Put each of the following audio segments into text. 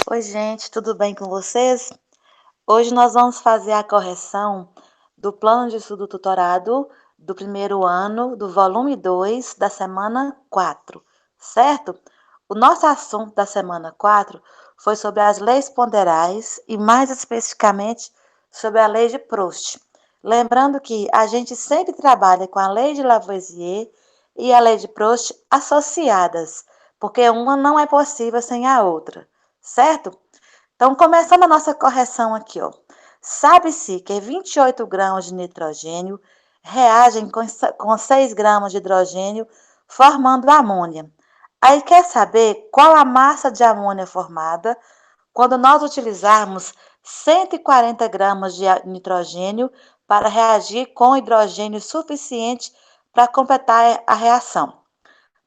Oi, gente, tudo bem com vocês? Hoje nós vamos fazer a correção do plano de estudo tutorado do primeiro ano, do volume 2 da semana 4, certo? O nosso assunto da semana 4 foi sobre as leis ponderais e, mais especificamente, sobre a lei de Proust. Lembrando que a gente sempre trabalha com a lei de Lavoisier e a lei de Proust associadas, porque uma não é possível sem a outra, certo? Então, começando a nossa correção aqui, ó. Sabe-se que 28 gramas de nitrogênio reagem com 6 gramas de hidrogênio, formando amônia. Aí quer saber qual a massa de amônia formada quando nós utilizarmos 140 gramas de nitrogênio para reagir com hidrogênio suficiente para completar a reação.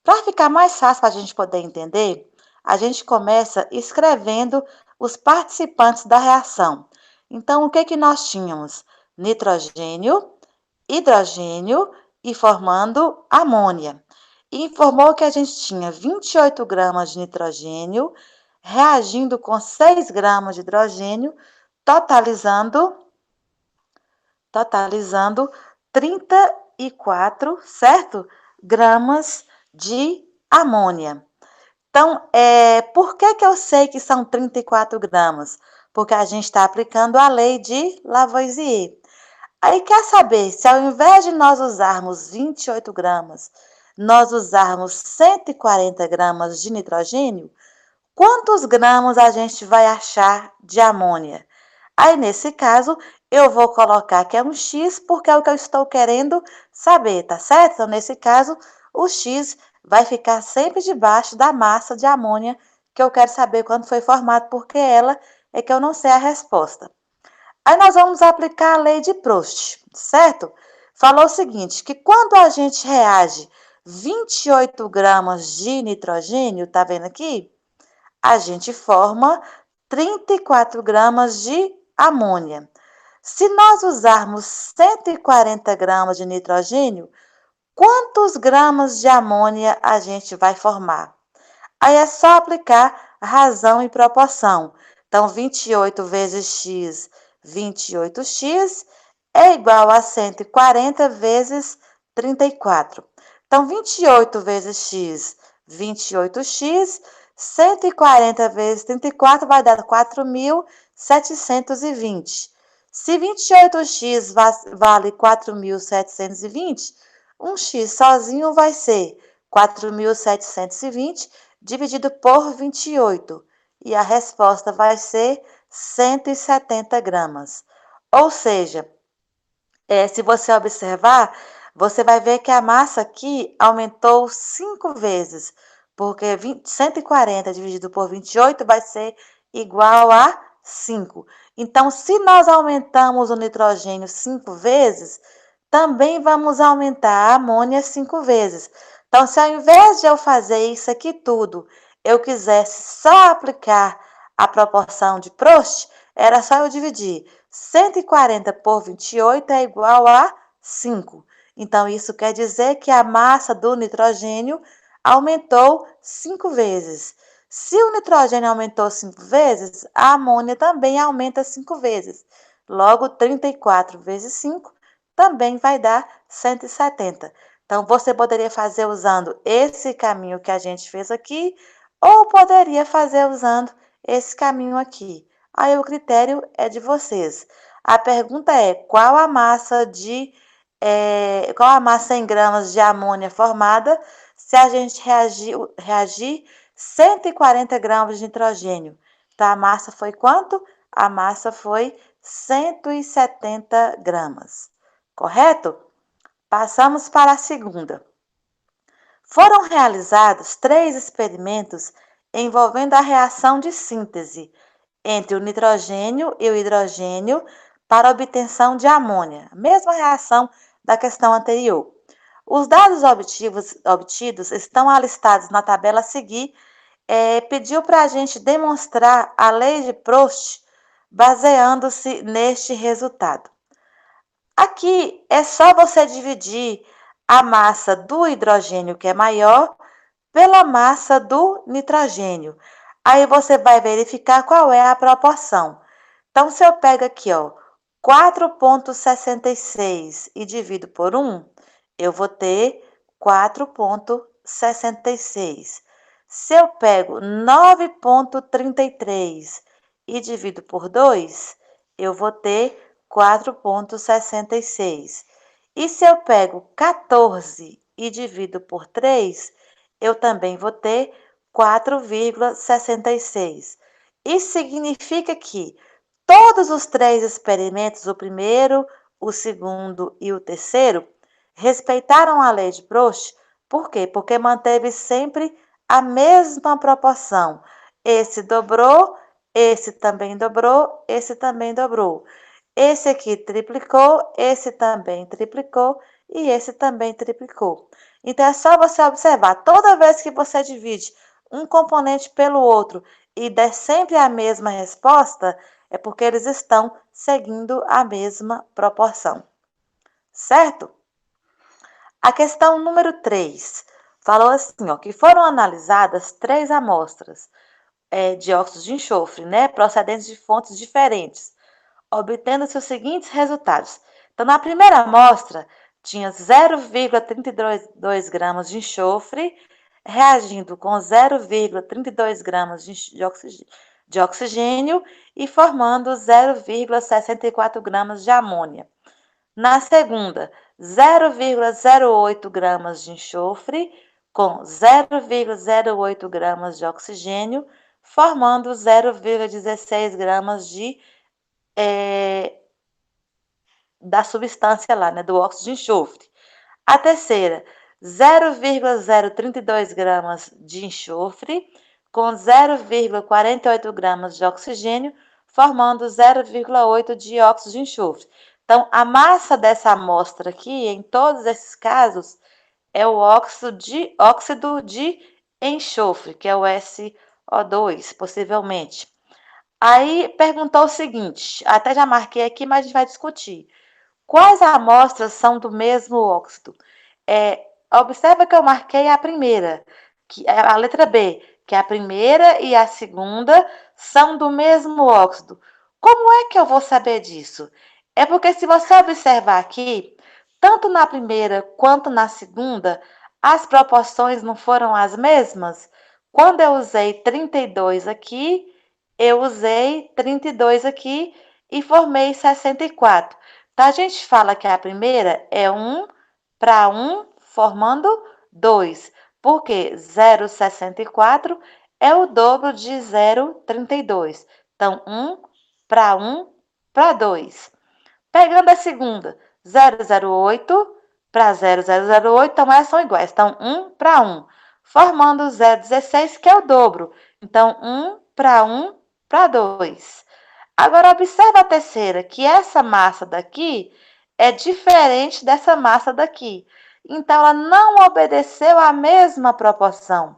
Para ficar mais fácil para a gente poder entender, a gente começa escrevendo os participantes da reação. Então, o que que nós tínhamos? Nitrogênio, hidrogênio e formando amônia. E informou que a gente tinha 28 gramas de nitrogênio reagindo com 6 gramas de hidrogênio, totalizando, totalizando 34, certo? Gramas de amônia. Então, por que eu sei que são 34 gramas? Porque a gente está aplicando a lei de Lavoisier. Aí quer saber se ao invés de nós usarmos 28 gramas, nós usarmos 140 gramas de nitrogênio, quantos gramas a gente vai achar de amônia? Aí, nesse caso, eu vou colocar que é um X, porque é o que eu estou querendo saber, tá certo? Então, nesse caso, o X vai ficar sempre debaixo da massa de amônia, que eu quero saber quando foi formado, porque ela é que eu não sei a resposta. Aí nós vamos aplicar a lei de Proust, certo? Falou o seguinte, que quando a gente reage 28 gramas de nitrogênio, tá vendo aqui? A gente forma 34 gramas de amônia. Se nós usarmos 140 gramas de nitrogênio, quantos gramas de amônia a gente vai formar? Aí é só aplicar razão e proporção. Então, 28 vezes x, 28x, é igual a 140 vezes 34. Então, 28 vezes x, 28x, 140 vezes 34 vai dar 4.720. Se 28x vale 4.720, um x sozinho vai ser 4.720 dividido por 28. E a resposta vai ser 170 gramas. Ou seja, se você observar, você vai ver que a massa aqui aumentou 5 vezes, porque 140 dividido por 28 vai ser igual a 5. Então, se nós aumentamos o nitrogênio 5 vezes, também vamos aumentar a amônia 5 vezes. Então, se ao invés de eu fazer isso aqui tudo, eu quisesse só aplicar a proporção de Proust, era só eu dividir 140 por 28 é igual a 5. Então, isso quer dizer que a massa do nitrogênio aumentou 5 vezes. Se o nitrogênio aumentou 5 vezes, a amônia também aumenta 5 vezes. Logo, 34 vezes 5 também vai dar 170. Então, você poderia fazer usando esse caminho que a gente fez aqui, ou poderia fazer usando esse caminho aqui. Aí o critério é de vocês. A pergunta é: qual a massa em gramas de amônia formada se a gente reagir 140 gramas de nitrogênio? Então, a massa foi quanto? A massa foi 170 gramas. Correto? Passamos para a segunda. Foram realizados 3 experimentos envolvendo a reação de síntese entre o nitrogênio e o hidrogênio para a obtenção de amônia, a mesma reação da questão anterior. Os dados obtidos estão alistados na tabela a seguir. Pediu para a gente demonstrar a lei de Proust baseando-se neste resultado. Aqui é só você dividir a massa do hidrogênio, que é maior, pela massa do nitrogênio. Aí você vai verificar qual é a proporção. Então, se eu pego aqui, ó, 4,66 e divido por 1, eu vou ter 4,66. Se eu pego 9,33 e divido por 2, eu vou ter 4,66. E se eu pego 14 e divido por 3, eu também vou ter 4,66. Isso significa que todos os três experimentos, o primeiro, o segundo e o terceiro, respeitaram a lei de Proust. Por quê? Porque manteve sempre a mesma proporção. Esse dobrou, esse também dobrou, esse também dobrou. Esse aqui triplicou, esse também triplicou e esse também triplicou. Então é só você observar, toda vez que você divide um componente pelo outro e der sempre a mesma resposta, é porque eles estão seguindo a mesma proporção. Certo? A questão número 3 falou assim, ó, que foram analisadas 3 amostras de óxidos de enxofre, né, procedentes de fontes diferentes, obtendo-se os seguintes resultados. Então, na primeira amostra, tinha 0,32 gramas de enxofre reagindo com 0,32 gramas de oxigênio e formando 0,64 gramas de amônia. Na segunda, 0,08 gramas de enxofre com 0,08 gramas de oxigênio, formando 0,16 gramas da substância lá, né, do óxido de enxofre. A terceira, 0,032 gramas de enxofre com 0,48 gramas de oxigênio, formando 0,8 de óxido de enxofre. Então, a massa dessa amostra aqui, em todos esses casos, é o óxido de enxofre, que é o SO2, possivelmente. Aí perguntou o seguinte, até já marquei aqui, mas a gente vai discutir. Quais amostras são do mesmo óxido? Observa que eu marquei a primeira, que é a letra B, que a primeira e a segunda são do mesmo óxido. Como é que eu vou saber disso? É porque se você observar aqui, tanto na primeira quanto na segunda, as proporções não foram as mesmas? Quando eu usei 32 aqui, eu usei 32 aqui e formei 64. Então, a gente fala que a primeira é 1 para 1, formando 2, porque 0,64 é o dobro de 0,32. Então, 1 para 1 para 2. Pegando a segunda, 008 para 0008, então elas são iguais. Então, 1 para 1, formando 0,16, que é o dobro. Então, 1 para 2. Agora, observa a terceira, que essa massa daqui é diferente dessa massa daqui. Então, ela não obedeceu à mesma proporção.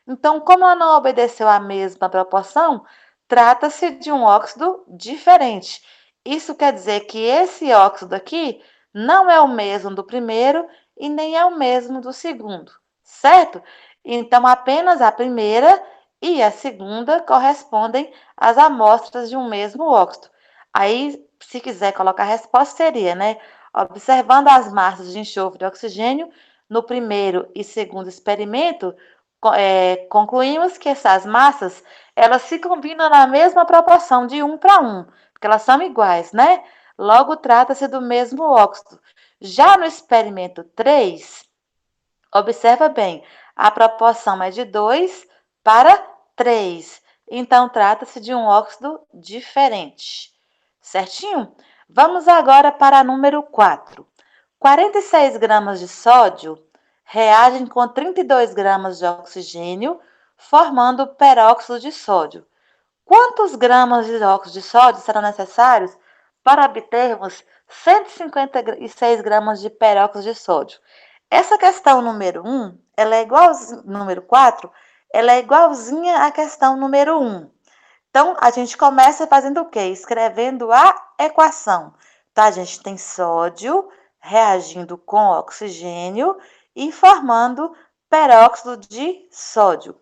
Então, como ela não obedeceu à mesma proporção, trata-se de um óxido diferente. Isso quer dizer que esse óxido aqui não é o mesmo do primeiro e nem é o mesmo do segundo, certo? Então, apenas a primeira e a segunda correspondem às amostras de um mesmo óxido. Aí, se quiser colocar a resposta, seria, né? Observando as massas de enxofre e oxigênio no primeiro e segundo experimento, concluímos que essas massas elas se combinam na mesma proporção de 1 para 1, porque elas são iguais, né? Logo, trata-se do mesmo óxido. Já no experimento 3, observa bem, a proporção é de 2 para 3. Então, trata-se de um óxido diferente. Certinho? Vamos agora para a número 4. 46 gramas de sódio reagem com 32 gramas de oxigênio, formando peróxido de sódio. Quantos gramas de óxido de sódio serão necessários para obtermos 156 gramas de peróxido de sódio? Essa questão número 1, ela é igualzinha, número 4, ela é igualzinha à questão número 1. Então, a gente começa fazendo o quê? Escrevendo a equação. Então, a gente tem sódio reagindo com oxigênio e formando peróxido de sódio.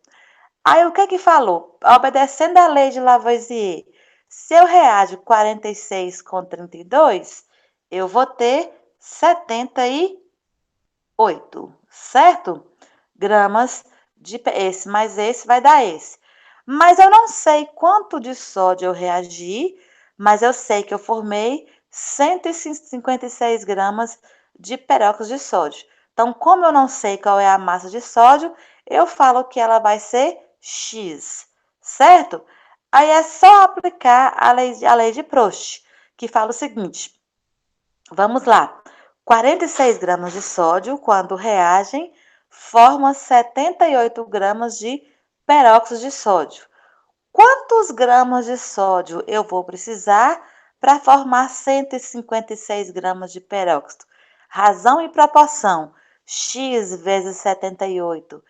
Aí o que que falou? Obedecendo a lei de Lavoisier, se eu reajo 46 com 32, eu vou ter 78, certo? Gramas de esse mais esse vai dar esse. Mas eu não sei quanto de sódio eu reagi, mas eu sei que eu formei 156 gramas de peróxido de sódio. Então, como eu não sei qual é a massa de sódio, eu falo que ela vai ser X, certo? Aí é só aplicar a lei de Proust, que fala o seguinte: vamos lá. 46 gramas de sódio, quando reagem, formam 78 gramas de peróxido de sódio. Quantos gramas de sódio eu vou precisar para formar 156 gramas de peróxido? Razão e proporção. X vezes 78.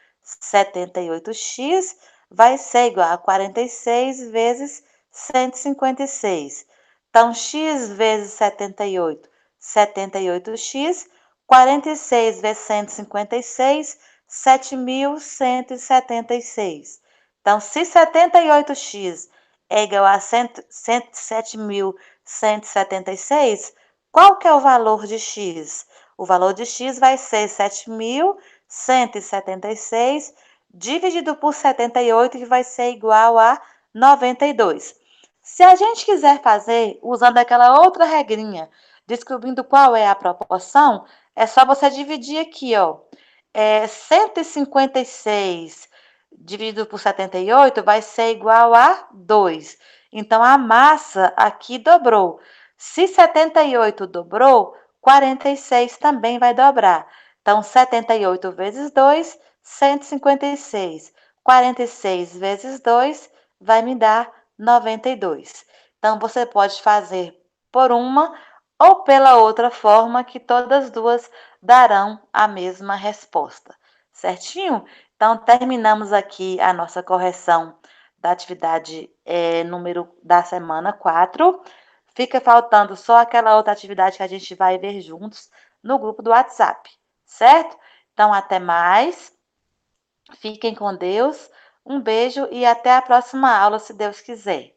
78x vai ser igual a 46 vezes 156. Então, x vezes 78, 78x, 46 vezes 156, 7.176. Então, se 78x é igual a 107.176, qual que é o valor de x? O valor de x vai ser 7.176 dividido por 78, que vai ser igual a 92. Se a gente quiser fazer usando aquela outra regrinha, descobrindo qual é a proporção, é só você dividir aqui, ó. 156 dividido por 78 vai ser igual a 2. Então, a massa aqui dobrou. Se 78 dobrou, 46 também vai dobrar. Então, 78 vezes 2, 156. 46 vezes 2 vai me dar 92. Então, você pode fazer por uma ou pela outra forma, que todas duas darão a mesma resposta. Certinho? Então, terminamos aqui a nossa correção da atividade número da semana 4. Fica faltando só aquela outra atividade que a gente vai ver juntos no grupo do WhatsApp, certo? Então, até mais. Fiquem com Deus. Um beijo e até a próxima aula, se Deus quiser.